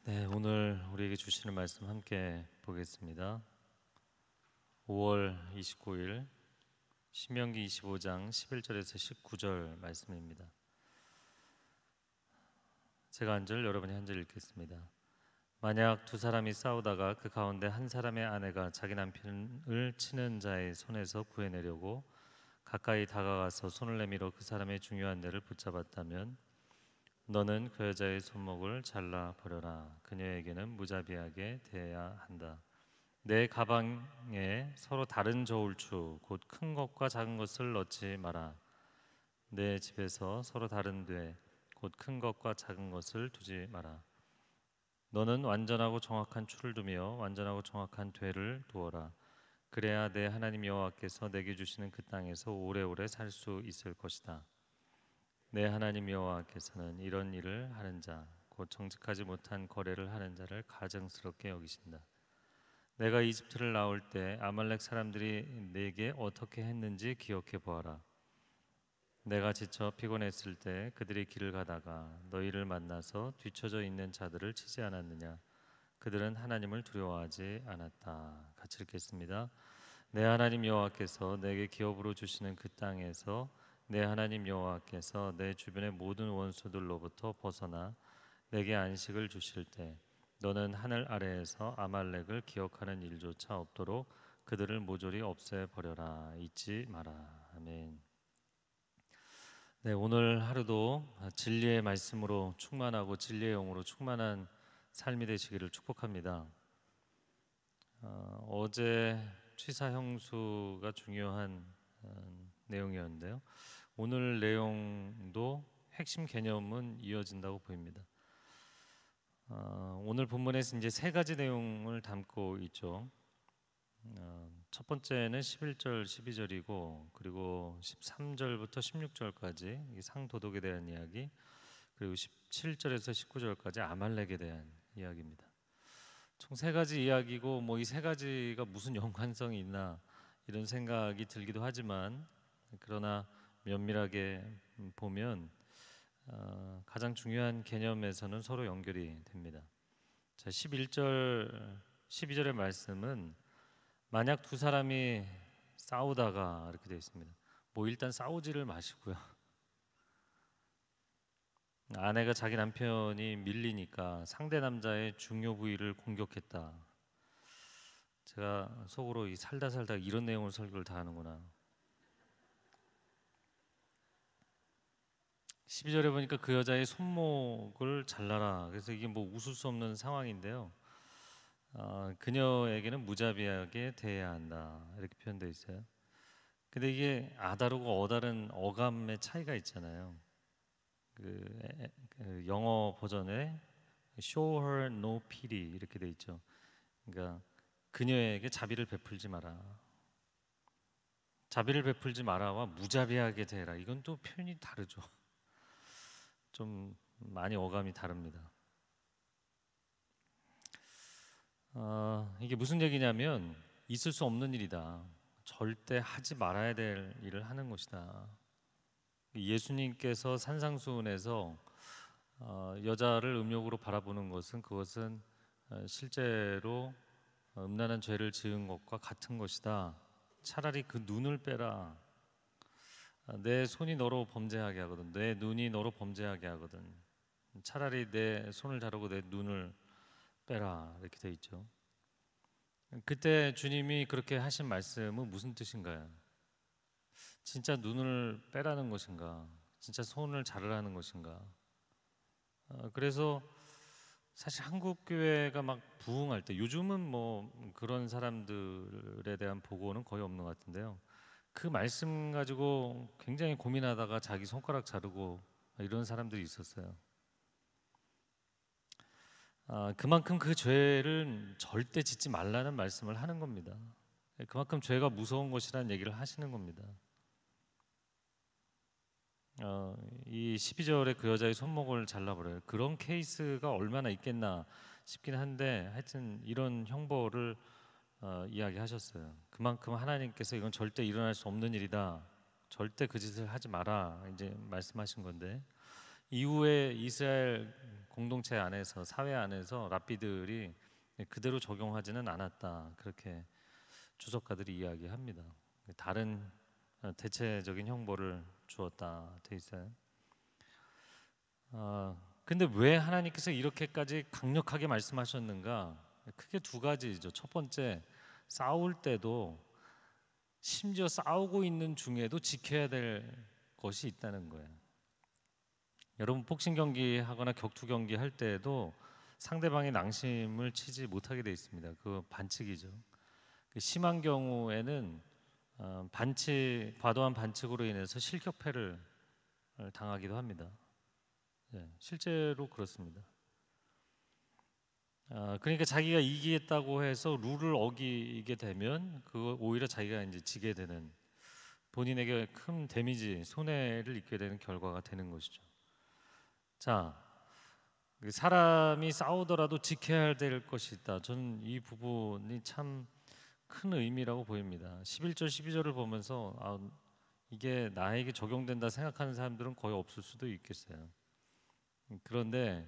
네, 오늘 우리에게 주시는 말씀 함께 보겠습니다. 5월 29일 신명기 25장 11절에서 19절 말씀입니다. 제가 한 절, 여러분이 한 절 읽겠습니다. 만약 두 사람이 싸우다가 그 가운데 한 사람의 아내가 자기 남편을 치는 자의 손에서 구해내려고 가까이 다가가서 손을 내밀어 그 사람의 중요한 데를 붙잡았다면 너는 그 여자의 손목을 잘라 버려라. 그녀에게는 무자비하게 대해야 한다. 내 가방에 서로 다른 저울추 곧 큰 것과 작은 것을 넣지 마라. 내 집에서 서로 다른 돼 곧 큰 것과 작은 것을 두지 마라. 너는 완전하고 정확한 추를 두며 완전하고 정확한 되를 두어라. 그래야 내 하나님 여호와께서 내게 주시는 그 땅에서 오래오래 살 수 있을 것이다. 내 하나님 여호와께서는 이런 일을 하는 자, 곧 정직하지 못한 거래를 하는 자를 가증스럽게 여기신다. 내가 이집트를 나올 때 아말렉 사람들이 내게 어떻게 했는지 기억해 보아라. 내가 지쳐 피곤했을 때 그들이 길을 가다가 너희를 만나서 뒤처져 있는 자들을 치지 않았느냐? 그들은 하나님을 두려워하지 않았다. 같이 읽겠습니다. 내 하나님 여호와께서 내게 기업으로 주시는 그 땅에서 내 하나님 여호와께서 내 주변의 모든 원수들로부터 벗어나 내게 안식을 주실 때 너는 하늘 아래에서 아말렉을 기억하는 일조차 없도록 그들을 모조리 없애버려라. 잊지 마라. 아멘. 네, 오늘 하루도 진리의 말씀으로 충만하고 진리의 영으로 충만한 삶이 되시기를 축복합니다. 어제 취사 형수가 중요한 내용이었는데요. 오늘 내용도 핵심 개념은 이어진다고 보입니다. 오늘 본문에서 이제 세 가지 내용을 담고 있죠. 첫 번째는 11절, 12절이고 그리고 13절부터 16절까지 상도덕에 대한 이야기, 그리고 17절에서 19절까지 아말렉에 대한 이야기입니다. 총 세 가지 이야기고 뭐 이 세 가지가 무슨 연관성이 있나 이런 생각이 들기도 하지만 그러나 면밀하게 보면 가장 중요한 개념에서는 서로 연결이 됩니다. 자, 11절, 12절의 말씀은 만약 두 사람이 싸우다가 이렇게 되어 있습니다. 뭐 일단 싸우지를 마시고요. 아내가 자기 남편이 밀리니까 상대 남자의 중요 부위를 공격했다. 제가 속으로 이 살다 이런 내용을 설교를 다 하는구나. 12절에 보니까 그 여자의 손목을 잘라라. 그래서 이게 뭐 웃을 수 없는 상황인데요. 그녀에게는 무자비하게 대해야 한다. 이렇게 표현되어 있어요. 근데 이게 아다르고 어다른 어감의 차이가 있잖아요. 그 영어 버전에 show her no pity 이렇게 돼 있죠. 그러니까 그녀에게 자비를 베풀지 마라. 자비를 베풀지 마라와 무자비하게 대해라. 이건 또 표현이 다르죠. 좀 많이 어감이 다릅니다. 이게 무슨 얘기냐면 있을 수 없는 일이다. 절대 하지 말아야 될 일을 하는 것이다. 예수님께서 산상수훈에서 여자를 음욕으로 바라보는 것은 그것은 실제로 음란한 죄를 지은 것과 같은 것이다. 차라리 그 눈을 빼라. 내 손이 너로 범죄하게 하거든. 내 눈이 너로 범죄하게 하거든. 차라리 내 손을 자르고 내 눈을 빼라. 이렇게 돼 있죠. 그때 주님이 그렇게 하신 말씀은 무슨 뜻인가요? 진짜 눈을 빼라는 것인가? 진짜 손을 자르라는 것인가? 그래서 사실 한국 교회가 막 부흥할 때 요즘은 뭐 그런 사람들에 대한 보고는 거의 없는 것 같은데요. 그 말씀 가지고 굉장히 고민하다가 자기 손가락 자르고 이런 사람들이 있었어요. 그만큼 그 죄를 절대 짓지 말라는 말씀을 하는 겁니다. 그만큼 죄가 무서운 것이라는 얘기를 하시는 겁니다. 이 12절에 그 여자의 손목을 잘라버려요. 그런 케이스가 얼마나 있겠나 싶긴 한데 하여튼 이런 형벌을 이야기하셨어요. 그만큼 하나님께서 이건 절대 일어날 수 없는 일이다. 절대 그 짓을 하지 마라 이제 말씀하신 건데 이후에 이스라엘 공동체 안에서 사회 안에서 랍비들이 그대로 적용하지는 않았다. 그렇게 주석가들이 이야기합니다. 다른 대체적인 형벌을 주었다 돼 있어요. 근데 왜 하나님께서 이렇게까지 강력하게 말씀하셨는가? 크게 두 가지죠. 첫 번째, 싸울 때도 심지어 싸우고 있는 중에도 지켜야 될 것이 있다는 거예요. 여러분 복싱 경기 하거나 격투 경기 할 때에도 상대방의 낭심을 치지 못하게 돼 있습니다. 그 반칙이죠. 그 심한 경우에는 과도한 반칙으로 인해서 실격패를 당하기도 합니다. 실제로 그렇습니다. 그러니까 자기가 이기겠다고 해서 룰을 어기게 되면 그 오히려 자기가 이제 지게 되는, 본인에게 큰 데미지, 손해를 입게 되는 결과가 되는 것이죠. 자, 사람이 싸우더라도 지켜야 될 것이 있다. 저는 이 부분이 참 큰 의미라고 보입니다. 11절, 12절을 보면서 이게 나에게 적용된다 생각하는 사람들은 거의 없을 수도 있겠어요. 그런데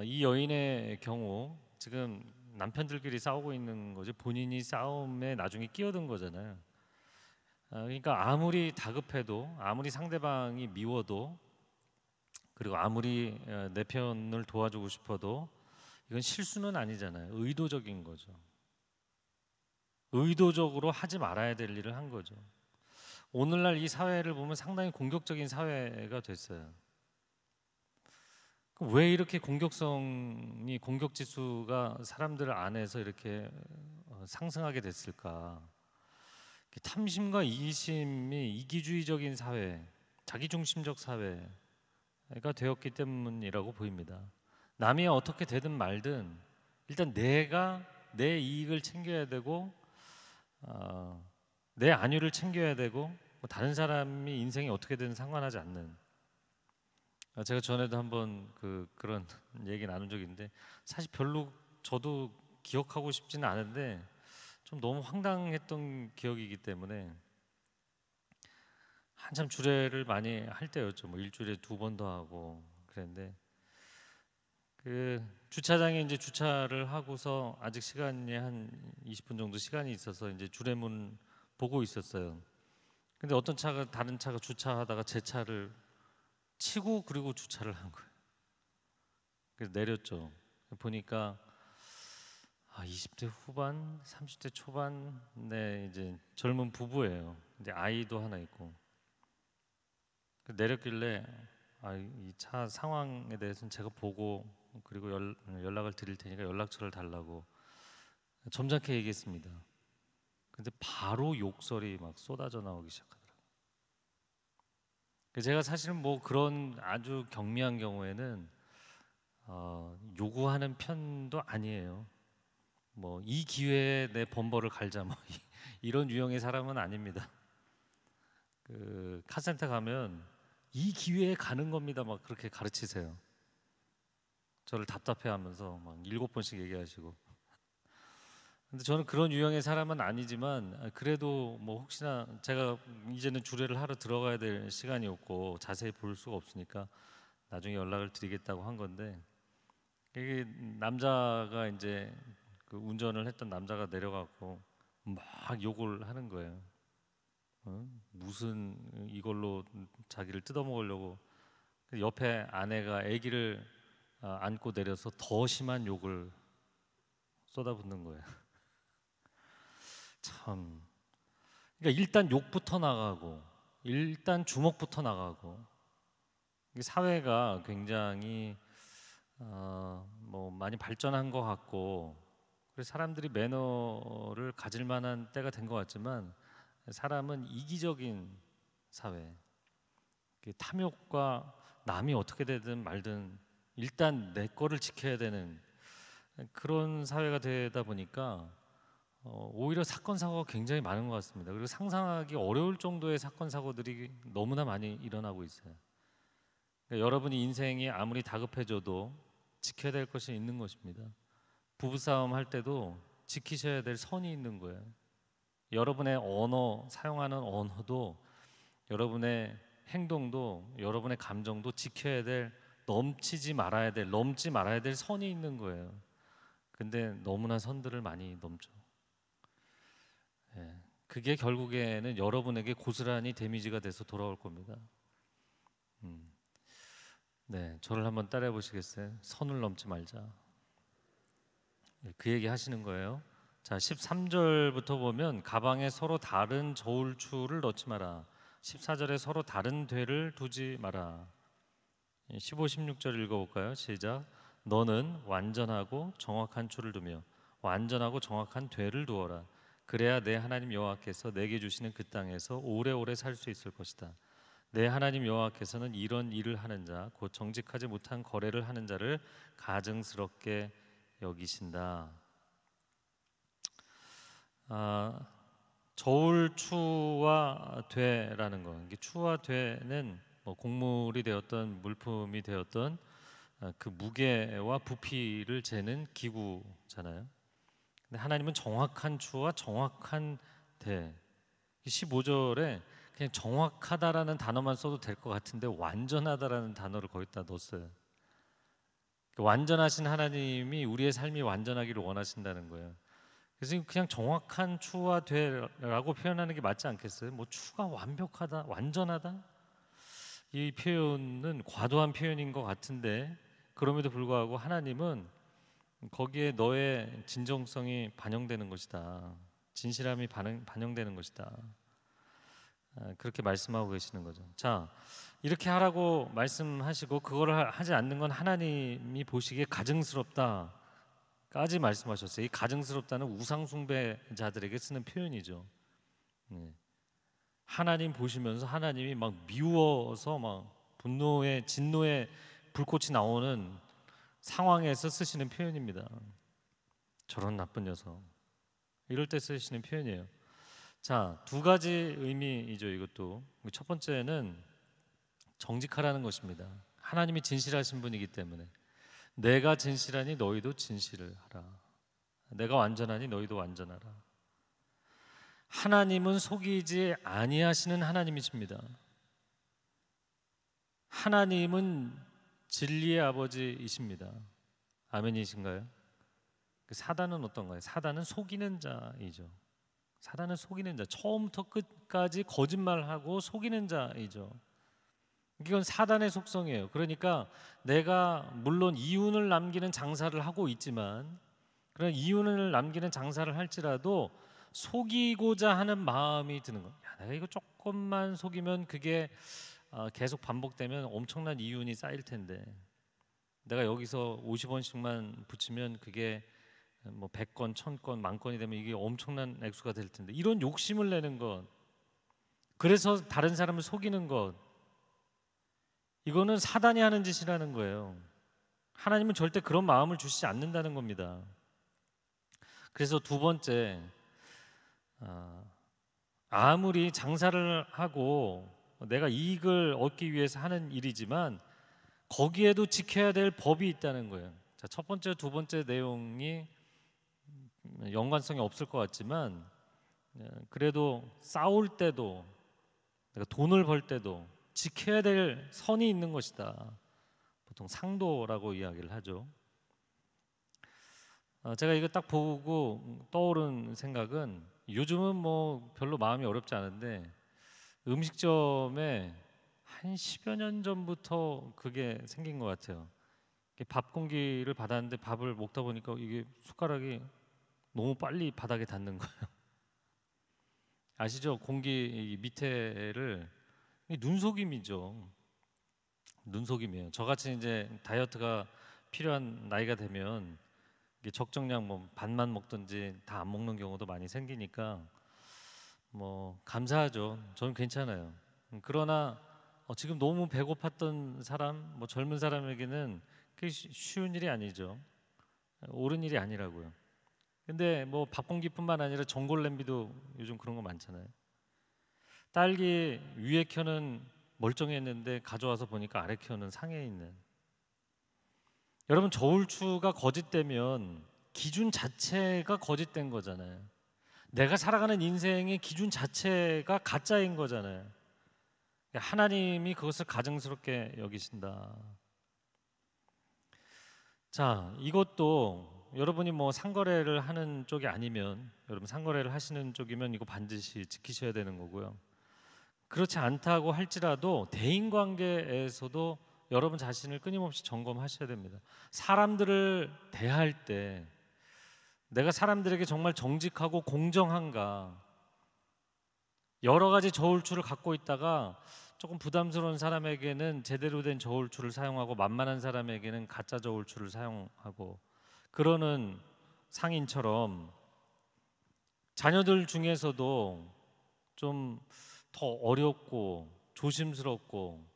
이 여인의 경우 지금 남편들끼리 싸우고 있는 거지, 본인이 싸움에 나중에 끼어든 거잖아요. 그러니까 아무리 다급해도, 아무리 상대방이 미워도, 그리고 아무리 내 편을 도와주고 싶어도 이건 실수는 아니잖아요. 의도적인 거죠. 의도적으로 하지 말아야 될 일을 한 거죠. 오늘날 이 사회를 보면 상당히 공격적인 사회가 됐어요. 왜 이렇게 공격 지수가 사람들 안에서 이렇게 상승하게 됐을까? 탐심과 이기심이 이기주의적인 사회, 자기중심적 사회가 되었기 때문이라고 보입니다. 남이 어떻게 되든 말든 일단 내가 내 이익을 챙겨야 되고, 내 안위를 챙겨야 되고, 뭐 다른 사람이 인생이 어떻게 되든 상관하지 않는. 제가 전에도 한번 그런 얘기 나눈 적이 있는데, 사실 별로 저도 기억하고 싶지는 않은데 좀 너무 황당했던 기억이기 때문에 한참 주례를 많이 할 때였죠. 뭐 일주일에 2번도 하고 그랬는데, 그 주차장에 이제 주차를 하고서 아직 시간이 한 20분 정도 시간이 있어서 이제 주례문 보고 있었어요. 근데 어떤 차가, 다른 차가 주차하다가 제 차를 치고 그리고 주차를 한 거예요. 그래서 내렸죠. 보니까 20대 후반, 30대 초반, 네, 이제 젊은 부부예요. 이제 아이도 하나 있고. 내렸길래 이 차 상황에 대해서는 제가 보고 그리고 연락을 드릴 테니까 연락처를 달라고 점잖게 얘기했습니다. 근데 바로 욕설이 막 쏟아져 나오기 시작하더라고요. 제가 사실은 뭐 그런 아주 경미한 경우에는 요구하는 편도 아니에요. 뭐 이 기회에 내 범버를 갈자 뭐 이런 유형의 사람은 아닙니다. 그 카센터 가면 이 기회에 가는 겁니다 막 그렇게 가르치세요. 저를 답답해하면서 막 7번씩 얘기하시고. 근데 저는 그런 유형의 사람은 아니지만 그래도 뭐 혹시나 제가 이제는 주례를 하러 들어가야 될 시간이었고 자세히 볼 수가 없으니까 나중에 연락을 드리겠다고 한 건데, 이게 남자가 이제 그 운전을 했던 남자가 내려가고 막 욕을 하는 거예요. 무슨 이걸로 자기를 뜯어먹으려고. 옆에 아내가 아기를 안고 내려서 더 심한 욕을 쏟아붓는 거예요. 참. 그러니까 일단 욕부터 나가고, 일단 주먹부터 나가고. 사회가 굉장히 뭐 많이 발전한 것 같고, 그래서 사람들이 매너를 가질 만한 때가 된 것 같지만, 사람은 이기적인 사회, 탐욕과 남이 어떻게 되든 말든 일단 내 거를 지켜야 되는 그런 사회가 되다 보니까 오히려 사건 사고가 굉장히 많은 것 같습니다. 그리고 상상하기 어려울 정도의 사건 사고들이 너무나 많이 일어나고 있어요. 그러니까 여러분이 인생이 아무리 다급해져도 지켜야 될 것이 있는 것입니다. 부부싸움 할 때도 지키셔야 될 선이 있는 거예요. 여러분의 언어, 사용하는 언어도 여러분의 행동도 여러분의 감정도 지켜야 될, 넘지 말아야 될 선이 있는 거예요. 근데 너무나 선들을 많이 넘죠. 예, 그게 결국에는 여러분에게 고스란히 데미지가 돼서 돌아올 겁니다. 네, 저를 한번 따라해 보시겠어요? 선을 넘지 말자. 그 얘기 하시는 거예요. 자, 13절부터 보면 가방에 서로 다른 저울추를 넣지 마라. 14절에 서로 다른 되를 두지 마라. 15, 16절 읽어볼까요? 시작. 너는 완전하고 정확한 추를 두며 완전하고 정확한 되를 두어라. 그래야 내 하나님 여호와께서 내게 주시는 그 땅에서 오래오래 살 수 있을 것이다. 내 하나님 여호와께서는 이런 일을 하는 자, 곧 정직하지 못한 거래를 하는 자를 가증스럽게 여기신다. 저울추와 되라는 거, 이게 추와 되는 뭐 곡물이 되었던 물품이 되었던 그 무게와 부피를 재는 기구잖아요. 근데 하나님은 정확한 추와 정확한 대. 15절에 그냥 정확하다라는 단어만 써도 될 것 같은데 완전하다라는 단어를 거기다 넣었어요. 완전하신 하나님이 우리의 삶이 완전하기를 원하신다는 거예요. 그래서 그냥 정확한 추와 되라고 표현하는 게 맞지 않겠어요? 뭐 추가 완벽하다, 완전하다? 이 표현은 과도한 표현인 것 같은데 그럼에도 불구하고 하나님은 거기에 너의 진정성이 반영되는 것이다. 진실함이 반영되는 것이다. 그렇게 말씀하고 계시는 거죠. 자, 이렇게 하라고 말씀하시고 그거를 하지 않는 건 하나님이 보시기에 가증스럽다까지 말씀하셨어요. 이 가증스럽다는 우상 숭배자들에게 쓰는 표현이죠. 하나님 보시면서 하나님이 막 미워서 막 분노의 진노의 불꽃이 나오는 상황에서 쓰시는 표현입니다. 저런 나쁜 녀석. 이럴 때 쓰시는 표현이에요. 자, 두 가지 의미이죠. 이것도 첫 번째는 정직하라는 것입니다. 하나님이 진실하신 분이기 때문에 내가 진실하니 너희도 진실을 하라. 내가 완전하니 너희도 완전하라. 하나님은 속이지 아니하시는 하나님이십니다. 하나님은 진리의 아버지이십니다. 아멘이신가요? 사단은 어떤가요? 사단은 속이는 자이죠. 사단은 속이는 자, 처음부터 끝까지 거짓말하고 속이는 자이죠. 이건 사단의 속성이에요. 그러니까 내가 물론 이윤을 남기는 장사를 하고 있지만 그런 이윤을 남기는 장사를 할지라도 속이고자 하는 마음이 드는 거예요. 야, 내가 이거 조금만 속이면 그게 계속 반복되면 엄청난 이윤이 쌓일 텐데 내가 여기서 50원씩만 붙이면 그게 뭐 100건, 1000건, 만건이 되면 이게 엄청난 액수가 될 텐데 이런 욕심을 내는 것, 그래서 다른 사람을 속이는 것, 이거는 사단이 하는 짓이라는 거예요. 하나님은 절대 그런 마음을 주시지 않는다는 겁니다. 그래서 두 번째, 아무리 장사를 하고 내가 이익을 얻기 위해서 하는 일이지만 거기에도 지켜야 될 법이 있다는 거예요. 자, 첫 번째, 두 번째 내용이 연관성이 없을 것 같지만 그래도 싸울 때도 내가 돈을 벌 때도 지켜야 될 선이 있는 것이다. 보통 상도라고 이야기를 하죠. 제가 이거 딱 보고 떠오른 생각은 요즘은 뭐 별로 마음이 어렵지 않은데 음식점에 한 10여 년 전부터 그게 생긴 것 같아요. 밥 공기를 받았는데 밥을 먹다 보니까 이게 숟가락이 너무 빨리 바닥에 닿는 거예요. 아시죠? 공기 밑에를 눈속임이죠. 눈속임이에요. 저같이 이제 다이어트가 필요한 나이가 되면 이게 적정량 뭐 반만 먹든지 다 안 먹는 경우도 많이 생기니까 뭐 감사하죠. 저는 괜찮아요. 그러나 지금 너무 배고팠던 사람, 뭐 젊은 사람에게는 그게 쉬운 일이 아니죠. 옳은 일이 아니라고요. 근데 뭐 밥 공기뿐만 아니라 전골 냄비도 요즘 그런 거 많잖아요. 딸기 위에 켜는 멀쩡했는데 가져와서 보니까 아래 켜는 상해 있는. 여러분, 저울추가 거짓되면 기준 자체가 거짓된 거잖아요. 내가 살아가는 인생의 기준 자체가 가짜인 거잖아요. 하나님이 그것을 가증스럽게 여기신다. 자, 이것도 여러분이 뭐 상거래를 하는 쪽이 아니면, 여러분 상거래를 하시는 쪽이면 이거 반드시 지키셔야 되는 거고요. 그렇지 않다고 할지라도 대인 관계에서도 여러분 자신을 끊임없이 점검하셔야 됩니다. 사람들을 대할 때 내가 사람들에게 정말 정직하고 공정한가? 여러 가지 저울추를 갖고 있다가 조금 부담스러운 사람에게는 제대로 된 저울추를 사용하고 만만한 사람에게는 가짜 저울추를 사용하고 그러는 상인처럼 자녀들 중에서도 좀 더 어렵고 조심스럽고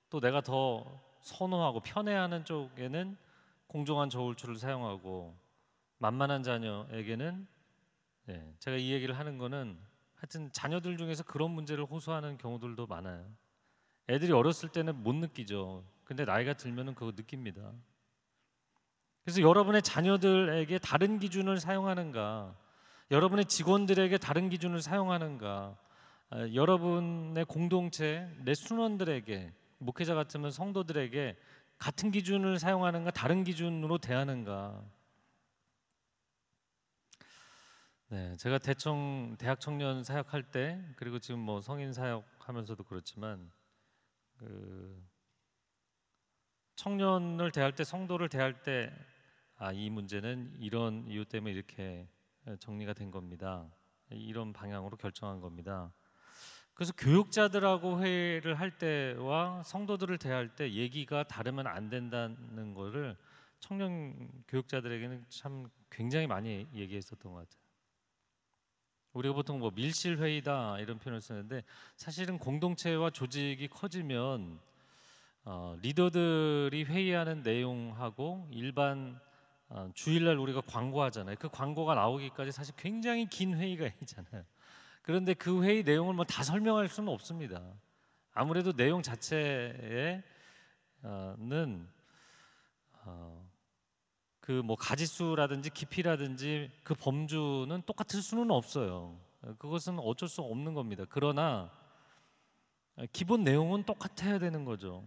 또 내가 더 선호하고 편애하는 쪽에는 공정한 저울추를 사용하고 만만한 자녀에게는 제가 이 얘기를 하는 거는 하여튼 자녀들 중에서 그런 문제를 호소하는 경우들도 많아요. 애들이 어렸을 때는 못 느끼죠. 근데 나이가 들면은 그거 느낍니다. 그래서 여러분의 자녀들에게 다른 기준을 사용하는가, 여러분의 직원들에게 다른 기준을 사용하는가, 여러분의 공동체, 내 순원들에게, 목회자 같으면 성도들에게 같은 기준을 사용하는가, 다른 기준으로 대하는가. 네, 제가 대학 청년 사역할 때, 그리고 지금 뭐 성인 사역하면서도 그렇지만, 청년을 대할 때, 성도를 대할 때, 이 문제는 이런 이유 때문에 이렇게 정리가 된 겁니다. 이런 방향으로 결정한 겁니다. 그래서 교육자들하고 회의를 할 때와 성도들을 대할 때 얘기가 다르면 안 된다는 거를 청년 교육자들에게는 참 굉장히 많이 얘기했었던 것 같아요. 우리가 보통 뭐 밀실 회의다 이런 표현을 쓰는데 사실은 공동체와 조직이 커지면 리더들이 회의하는 내용하고 일반 주일날 우리가 광고하잖아요. 그 광고가 나오기까지 사실 굉장히 긴 회의가 있잖아요. 그런데 그 회의 내용을 뭐 다 설명할 수는 없습니다. 아무래도 내용 자체에는 그 뭐 가지수라든지 깊이라든지 그 범주는 똑같을 수는 없어요. 그것은 어쩔 수 없는 겁니다. 그러나 기본 내용은 똑같아야 되는 거죠.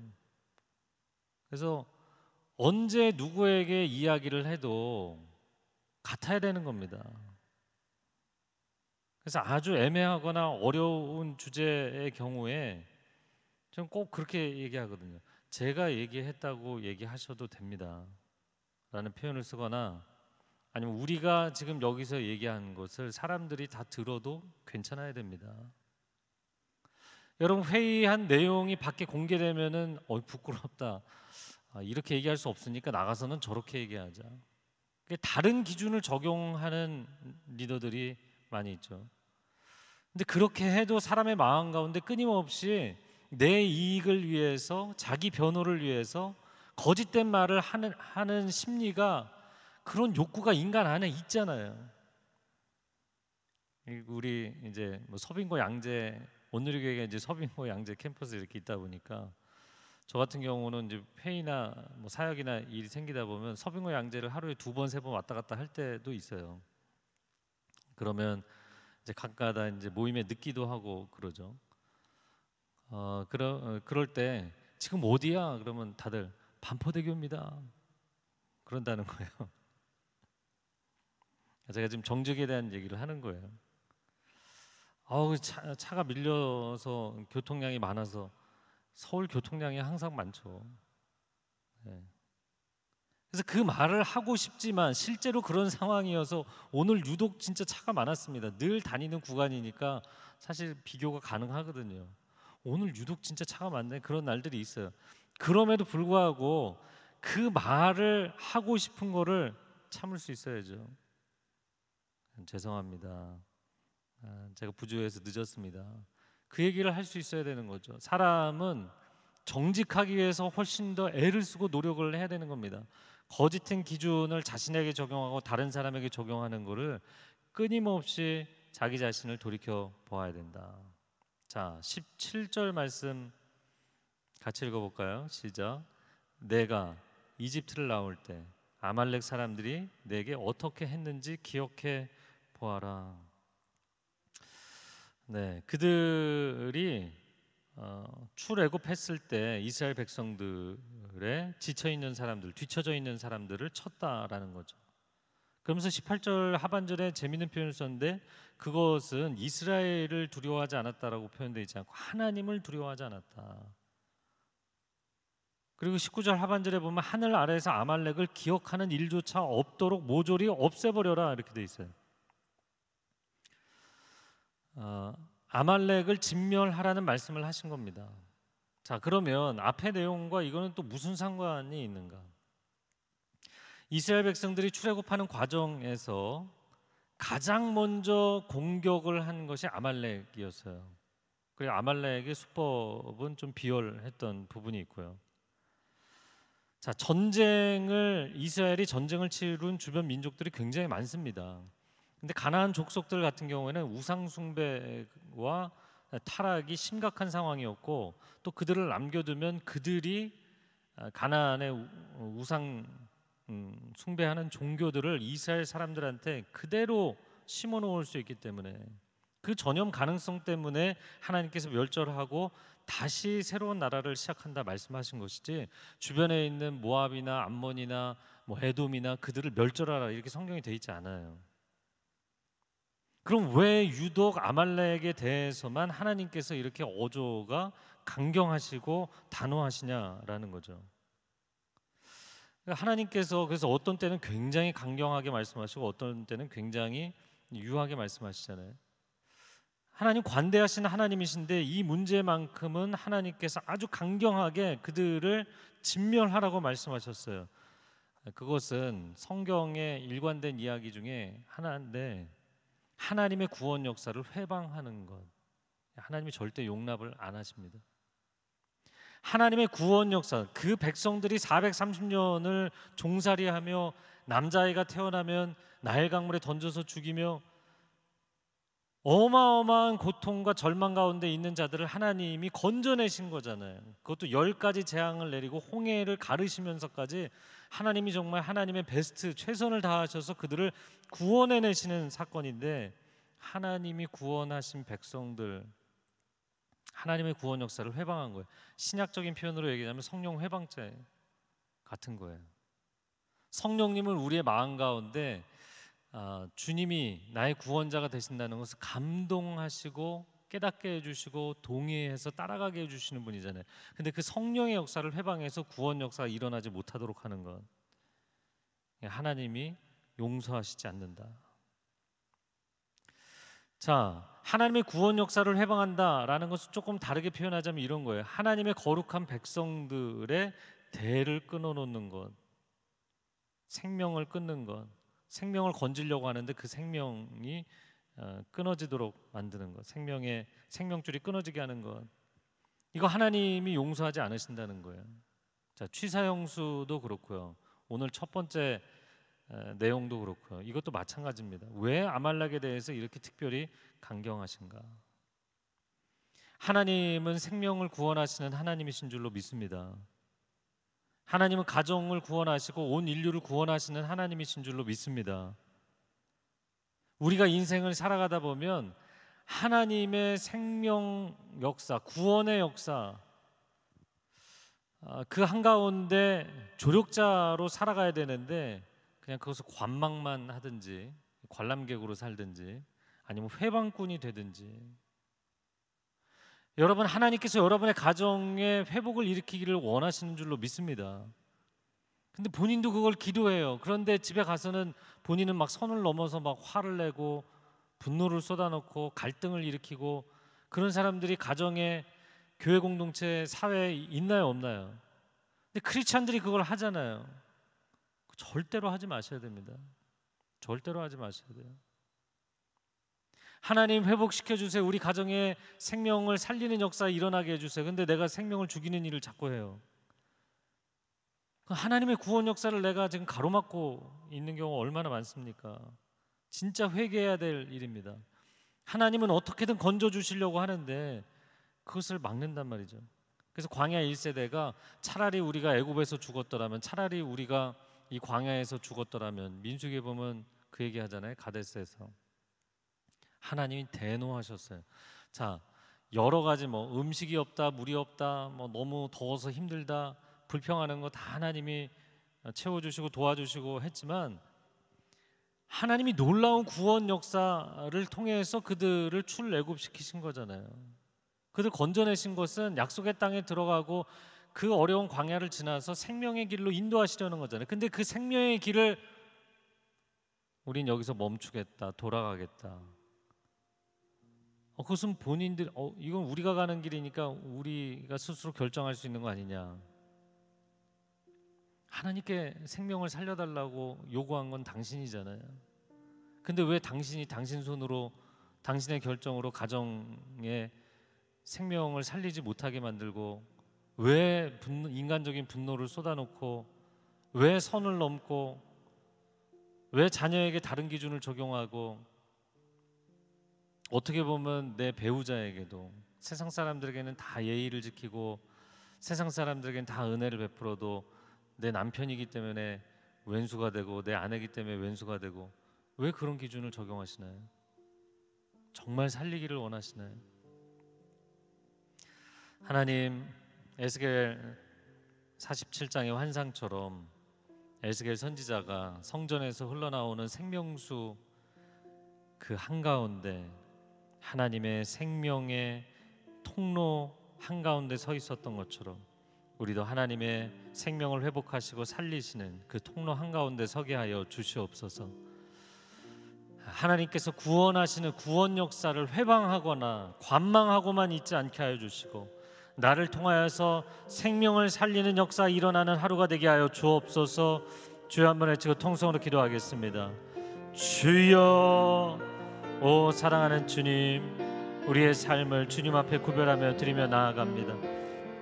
그래서 언제 누구에게 이야기를 해도 같아야 되는 겁니다. 그래서 아주 애매하거나 어려운 주제의 경우에 저는 꼭 그렇게 얘기하거든요. 제가 얘기했다고 얘기하셔도 됩니다 라는 표현을 쓰거나 아니면 우리가 지금 여기서 얘기한 것을 사람들이 다 들어도 괜찮아야 됩니다. 여러분 회의한 내용이 밖에 공개되면은 부끄럽다. 이렇게 얘기할 수 없으니까 나가서는 저렇게 얘기하자. 다른 기준을 적용하는 리더들이 많이 있죠. 근데 그렇게 해도 사람의 마음 가운데 끊임없이 내 이익을 위해서 자기 변호를 위해서 거짓된 말을 하는 심리가 그런 욕구가 인간 안에 있잖아요. 우리 이제 뭐 서빙고 양재 온누리교회가 이제 서빙고 양재 캠퍼스 이렇게 있다 보니까 저 같은 경우는 이제 회의나 뭐 사역이나 일이 생기다 보면 서빙고 양재를 하루에 2번, 3번 왔다 갔다 할 때도 있어요. 그러면 이제 가끔가다 이제 모임에 늦기도 하고 그러죠. 그럴 때 지금 어디야? 그러면 다들 반포대교입니다. 그런다는 거예요. 제가 지금 정직에 대한 얘기를 하는 거예요. 차가 밀려서 교통량이 많아서 서울 교통량이 항상 많죠. 네. 그래서 그 말을 하고 싶지만 실제로 그런 상황이어서 오늘 유독 진짜 차가 많았습니다. 늘 다니는 구간이니까 사실 비교가 가능하거든요. 오늘 유독 진짜 차가 많네 그런 날들이 있어요. 그럼에도 불구하고 그 말을 하고 싶은 거를 참을 수 있어야죠. 죄송합니다. 제가 부조해서 늦었습니다. 그 얘기를 할 수 있어야 되는 거죠. 사람은 정직하기 위해서 훨씬 더 애를 쓰고 노력을 해야 되는 겁니다. 거짓된 기준을 자신에게 적용하고 다른 사람에게 적용하는 것을 끊임없이 자기 자신을 돌이켜 보아야 된다. 자, 17절 말씀 같이 읽어볼까요? 시작. 내가 이집트를 나올 때 아말렉 사람들이 내게 어떻게 했는지 기억해 보아라. 네, 그들이 출애굽했을 때 이스라엘 백성들의 지쳐 있는 사람들, 뒤처져 있는 사람들을 쳤다라는 거죠. 그러면서 18절 하반절에 재미있는 표현을 썼는데 그것은 이스라엘을 두려워하지 않았다라고 표현되어 있지 않고 하나님을 두려워하지 않았다. 그리고 19절 하반절에 보면 하늘 아래에서 아말렉을 기억하는 일조차 없도록 모조리 없애버려라 이렇게 돼 있어요. 아말렉을 진멸하라는 말씀을 하신 겁니다. 자, 그러면 앞의 내용과 이거는 또 무슨 상관이 있는가? 이스라엘 백성들이 출애굽하는 과정에서 가장 먼저 공격을 한 것이 아말렉이었어요. 그리고 아말렉의 수법은 좀 비열했던 부분이 있고요. 자, 이스라엘이 전쟁을 치룬 주변 민족들이 굉장히 많습니다. 근데 가나안 족속들 같은 경우에는 우상 숭배와 타락이 심각한 상황이었고 또 그들을 남겨두면 그들이 가나안의 우상 숭배하는 종교들을 이스라엘 사람들한테 그대로 심어놓을 수 있기 때문에 그 전염 가능성 때문에 하나님께서 멸절하고 다시 새로운 나라를 시작한다 말씀하신 것이지 주변에 있는 모압이나 암몬이나 에돔이나 그들을 멸절하라 이렇게 성경이 돼 있지 않아요. 그럼 왜 유독 아말렉에 대해서만 하나님께서 이렇게 어조가 강경하시고 단호하시냐라는 거죠. 하나님께서 그래서 어떤 때는 굉장히 강경하게 말씀하시고 어떤 때는 굉장히 유하게 말씀하시잖아요. 하나님 관대하신 하나님이신데 이 문제만큼은 하나님께서 아주 강경하게 그들을 진멸하라고 말씀하셨어요. 그것은 성경의 일관된 이야기 중에 하나인데 하나님의 구원 역사를 회방하는 것. 하나님이 절대 용납을 안 하십니다. 하나님의 구원 역사, 그 백성들이 430년을 종살이하며 남자아이가 태어나면 나일 강물에 던져서 죽이며 어마어마한 고통과 절망 가운데 있는 자들을 하나님이 건져내신 거잖아요. 그것도 10가지 재앙을 내리고 홍해를 가르시면서까지 하나님이 정말 하나님의 베스트 최선을 다하셔서 그들을 구원해내시는 사건인데 하나님이 구원하신 백성들 하나님의 구원 역사를 회방한 거예요. 신약적인 표현으로 얘기하면 성령 회방죄 같은 거예요. 성령님을 우리의 마음 가운데 주님이 나의 구원자가 되신다는 것을 감동하시고 깨닫게 해주시고 동의해서 따라가게 해주시는 분이잖아요. 근데 그 성령의 역사를 회방해서 구원 역사가 일어나지 못하도록 하는 것 하나님이 용서하시지 않는다. 자, 하나님의 구원 역사를 회방한다라는 것을 조금 다르게 표현하자면 이런 거예요. 하나님의 거룩한 백성들의 대를 끊어놓는 것, 생명을 끊는 것, 생명을 건지려고 하는데 그 생명이 끊어지도록 만드는 것, 생명줄이 끊어지게 하는 것, 이거 하나님이 용서하지 않으신다는 거예요. 자, 취사형수도 그렇고요. 오늘 첫 번째 내용도 그렇고요. 이것도 마찬가지입니다. 왜 아말렉에 대해서 이렇게 특별히 강경하신가? 하나님은 생명을 구원하시는 하나님이신 줄로 믿습니다. 하나님은 가정을 구원하시고 온 인류를 구원하시는 하나님이신 줄로 믿습니다. 우리가 인생을 살아가다 보면 하나님의 생명 역사, 구원의 역사 그 한가운데 조력자로 살아가야 되는데 그냥 그것을 관망만 하든지 관람객으로 살든지 아니면 회방꾼이 되든지 여러분 하나님께서 여러분의 가정에 회복을 일으키기를 원하시는 줄로 믿습니다. 근데 본인도 그걸 기도해요. 그런데 집에 가서는 본인은 막 선을 넘어서 막 화를 내고 분노를 쏟아놓고 갈등을 일으키고 그런 사람들이 가정에 교회 공동체 사회에 있나요 없나요? 근데 크리스찬들이 그걸 하잖아요. 절대로 하지 마셔야 됩니다. 절대로 하지 마셔야 돼요. 하나님 회복시켜 주세요. 우리 가정에 생명을 살리는 역사 일어나게 해주세요. 근데 내가 생명을 죽이는 일을 자꾸 해요. 하나님의 구원 역사를 내가 지금 가로막고 있는 경우가 얼마나 많습니까? 진짜 회개해야 될 일입니다. 하나님은 어떻게든 건져주시려고 하는데 그것을 막는단 말이죠. 그래서 광야 1세대가 차라리 우리가 애굽에서 죽었더라면 차라리 우리가 이 광야에서 죽었더라면 민수기에 보면 그 얘기 하잖아요. 가데스에서 하나님이 대노하셨어요. 자, 여러 가지 음식이 없다, 물이 없다, 너무 더워서 힘들다, 불평하는 거 다 하나님이 채워주시고 도와주시고 했지만 하나님이 놀라운 구원 역사를 통해서 그들을 출애굽시키신 거잖아요. 그들 건져내신 것은 약속의 땅에 들어가고 그 어려운 광야를 지나서 생명의 길로 인도하시려는 거잖아요. 근데 그 생명의 길을 우린 여기서 멈추겠다, 돌아가겠다. 그것은 본인들 이건 우리가 가는 길이니까 우리가 스스로 결정할 수 있는 거 아니냐. 하나님께 생명을 살려달라고 요구한 건 당신이잖아요. 근데 왜 당신이 당신 손으로 당신의 결정으로 가정에 생명을 살리지 못하게 만들고 왜 인간적인 분노를 쏟아놓고 왜 선을 넘고 왜 자녀에게 다른 기준을 적용하고 어떻게 보면 내 배우자에게도 세상 사람들에게는 다 예의를 지키고 세상 사람들에게는 다 은혜를 베풀어도 내 남편이기 때문에 왼수가 되고 내 아내이기 때문에 왼수가 되고 왜 그런 기준을 적용하시나요? 정말 살리기를 원하시나요? 하나님, 에스겔 47장의 환상처럼 에스겔 선지자가 성전에서 흘러나오는 생명수 그 한가운데 하나님의 생명의 통로 한가운데 서 있었던 것처럼 우리도 하나님의 생명을 회복하시고 살리시는 그 통로 한가운데 서게 하여 주시옵소서. 하나님께서 구원하시는 구원 역사를 회방하거나 관망하고만 있지 않게 하여 주시고 나를 통하여서 생명을 살리는 역사 일어나는 하루가 되게 하여 주옵소서. 주여 한번 외치고 통성으로 기도하겠습니다. 주여, 오 사랑하는 주님, 우리의 삶을 주님 앞에 구별하며 드리며 나아갑니다.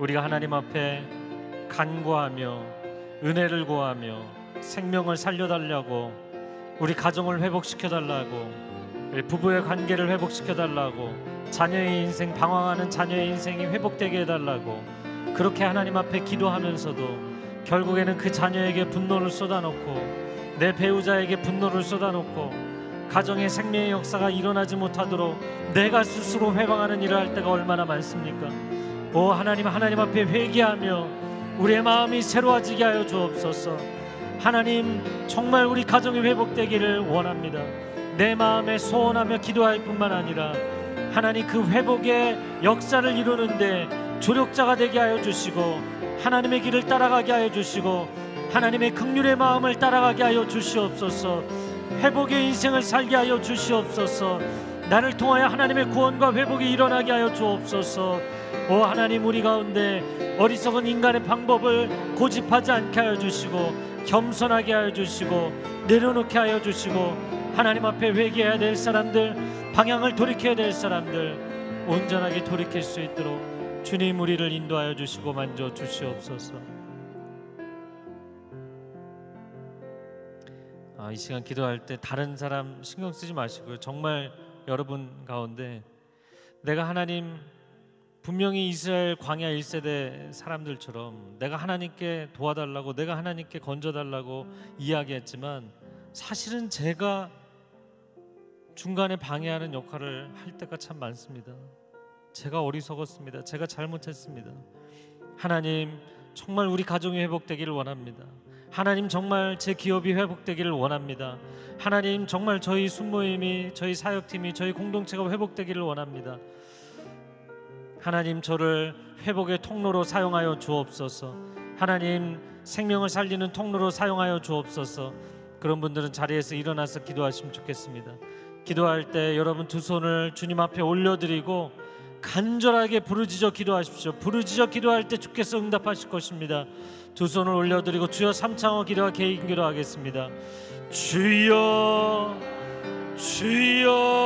우리가 하나님 앞에 간구하며 은혜를 구하며 생명을 살려달라고, 우리 가정을 회복시켜달라고, 우리 부부의 관계를 회복시켜달라고, 자녀의 인생, 방황하는 자녀의 인생이 회복되게 해달라고 그렇게 하나님 앞에 기도하면서도 결국에는 그 자녀에게 분노를 쏟아놓고 내 배우자에게 분노를 쏟아놓고 가정의 생명의 역사가 일어나지 못하도록 내가 스스로 회방하는 일을 할 때가 얼마나 많습니까? 오 하나님, 하나님 앞에 회개하며 우리의 마음이 새로워지게 하여 주옵소서. 하나님, 정말 우리 가정이 회복되기를 원합니다. 내 마음에 소원하며 기도할 뿐만 아니라 하나님 그 회복의 역사를 이루는데 조력자가 되게 하여 주시고 하나님의 길을 따라가게 하여 주시고 하나님의 긍휼의 마음을 따라가게 하여 주시옵소서. 회복의 인생을 살게 하여 주시옵소서. 나를 통하여 하나님의 구원과 회복이 일어나게 하여 주옵소서. 오 하나님, 우리 가운데 어리석은 인간의 방법을 고집하지 않게 하여 주시고 겸손하게 하여 주시고 내려놓게 하여 주시고 하나님 앞에 회개해야 될 사람들, 방향을 돌이켜야 될 사람들 온전하게 돌이킬 수 있도록 주님 우리를 인도하여 주시고 만져 주시옵소서. 이 시간 기도할 때 다른 사람 신경 쓰지 마시고요. 정말 여러분 가운데 내가 하나님, 분명히 이스라엘 광야 1세대 사람들처럼 내가 하나님께 도와달라고, 내가 하나님께 건져달라고 이야기했지만 사실은 제가 중간에 방해하는 역할을 할 때가 참 많습니다. 제가 어리석었습니다. 제가 잘못했습니다. 하나님, 정말 우리 가정이 회복되기를 원합니다. 하나님, 정말 제 기업이 회복되기를 원합니다. 하나님, 정말 저희 순모임이, 저희 사역팀이, 저희 공동체가 회복되기를 원합니다. 하나님, 저를 회복의 통로로 사용하여 주옵소서. 하나님, 생명을 살리는 통로로 사용하여 주옵소서. 그런 분들은 자리에서 일어나서 기도하시면 좋겠습니다. 기도할 때 여러분 두 손을 주님 앞에 올려드리고 간절하게 부르짖어 기도하십시오. 부르짖어 기도할 때 주께서 응답하실 것입니다. 두 손을 올려드리고 주여 삼창어 기도와 개인 기도하겠습니다. 주여, 주여,